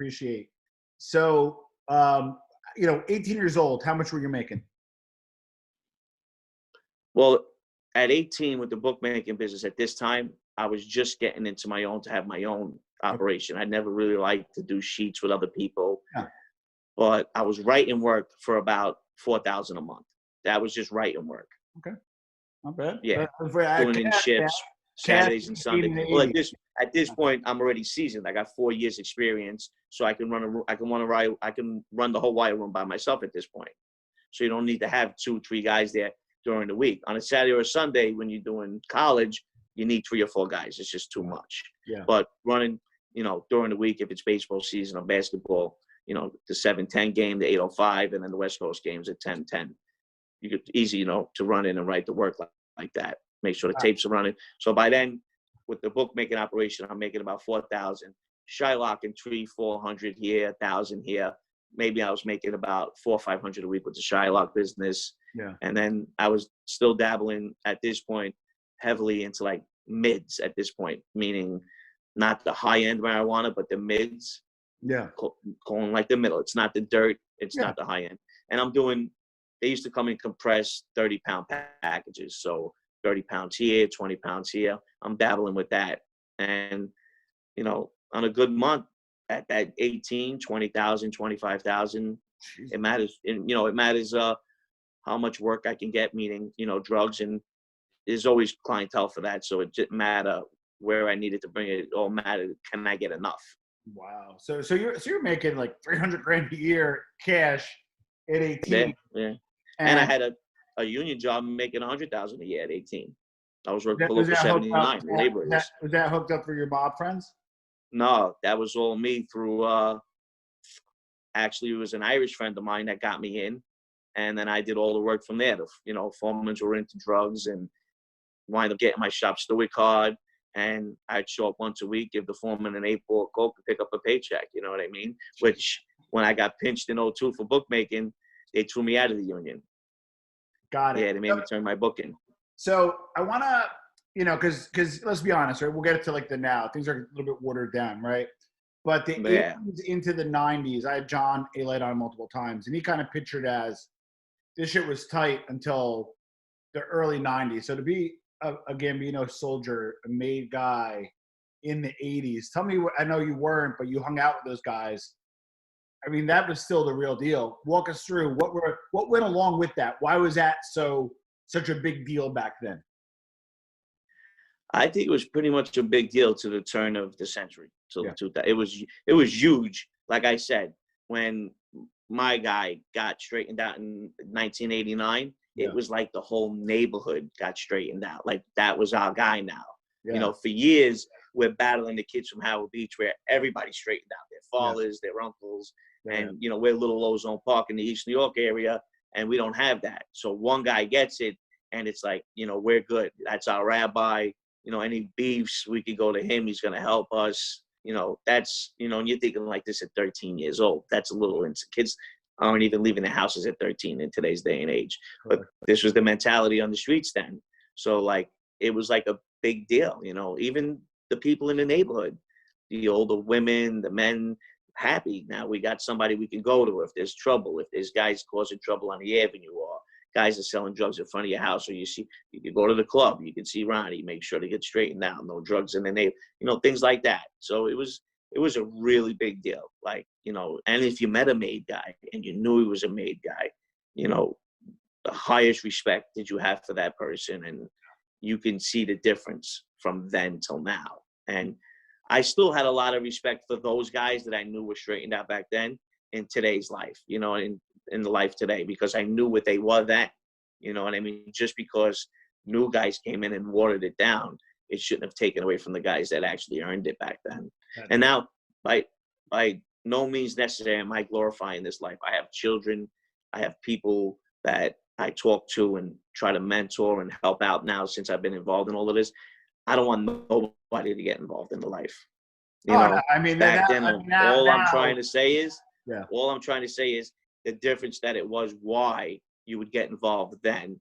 appreciate. So, 18 years old, how much were you making? Well, at 18 with the bookmaking business at this time, I was just getting into my own to have my own operation. I never really liked to do sheets with other people, but I was writing work for about $4,000 a month. That was just writing work. Okay, not bad. Yeah, doing in shifts, Saturdays and Sundays. Well, at this point, I'm already seasoned. I got 4 years experience, so I can run the whole wire room by myself at this point. So you don't need to have 2-3 guys there during the week. On a Saturday or a Sunday, when you're doing college, you need 3 or 4 guys. It's just too much. Yeah. But running, during the week, if it's baseball season or basketball, the 7:10 game, the 8:05, and then the West Coast games at 10:10. You could easy, to run in and write the work like that. Make sure the tapes are running. So by then, with the bookmaking operation, I'm making about 4,000. Shylocking 300-400 here, 1,000 here. Maybe I was making about 400 or 500 a week with the Shylock business. Yeah. And then I was still dabbling at this point heavily into like mids at this point, meaning not the high end marijuana, but the mids. Yeah. Going like the middle. It's not the dirt. It's not the high end. And I'm doing, they used to come in compressed 30-pound packages. So 30 pounds here, 20 pounds here. I'm dabbling with that. And, on a good month at that 18, 20,000, 25,000, it matters. And, it matters how much work I can get, meaning, drugs. And there's always clientele for that. So it didn't matter where I needed to bring it. It all mattered. Can I get enough? Wow. So you're making like 300 grand a year cash at 18. Yeah. And I had a union job making 100,000 a year at 18. I was working for Local 79, labor. Was that hooked up for your mob friends? No, that was all me through, actually it was an Irish friend of mine that got me in. And then I did all the work from there. Foremen were into drugs and wind up getting my shop steward card. And I'd show up once a week, give the foreman an 8-ball Coke to pick up a paycheck. You know what I mean? Which when I got pinched in 2002 for bookmaking, they threw me out of the union. Got it. Yeah, they made me turn my book in. So I want to, because let's be honest, right? We'll get to like the now. Things are a little bit watered down, right? But the 80s into the 90s, I had John A. Light on multiple times, and he kind of pictured as this shit was tight until the early 90s. So to be a Gambino soldier, a made guy in the 80s, tell me, I know you weren't, but you hung out with those guys. I mean, that was still the real deal. Walk us through what went along with that. Why was that such a big deal back then? I think it was pretty much a big deal to the turn of the century. So it was huge. Like I said, when my guy got straightened out in 1989, it was like the whole neighborhood got straightened out. Like that was our guy now. Yeah. For years we're battling the kids from Howard Beach where everybody straightened out. Their fathers, their uncles, and we're Little Ozone Park in the East New York area, and we don't have that. So one guy gets it, and it's like, we're good. That's our rabbi. Any beefs, we could go to him. He's going to help us. That's, and you're thinking like this at 13 years old. That's a little insane. Kids aren't even leaving their houses at 13 in today's day and age. But this was the mentality on the streets then. So, like, it was like a big deal, even the people in the neighborhood, the older women, the men, happy. Now we got somebody we can go to if there's trouble, if there's guys causing trouble on the avenue or guys are selling drugs in front of your house, or you can go to the club, you can see Ronnie, make sure to get straightened out, no drugs in the neighborhood, things like that. So it was a really big deal. Like, and if you met a made guy and you knew he was a made guy, the highest respect that you have for that person, and you can see the difference from then till now. And I still had a lot of respect for those guys that I knew were straightened out back then in today's life, in the life today, because I knew what they were then. You know what I mean? Just because new guys came in and watered it down, it shouldn't have taken away from the guys that actually earned it back then. And now, by no means necessary am I glorifying this life. I have children. I have people that I talk to and try to mentor and help out now since I've been involved in all of this. I don't want nobody to get involved in the life. I mean, back then, all I'm trying to say is the difference that it was why you would get involved then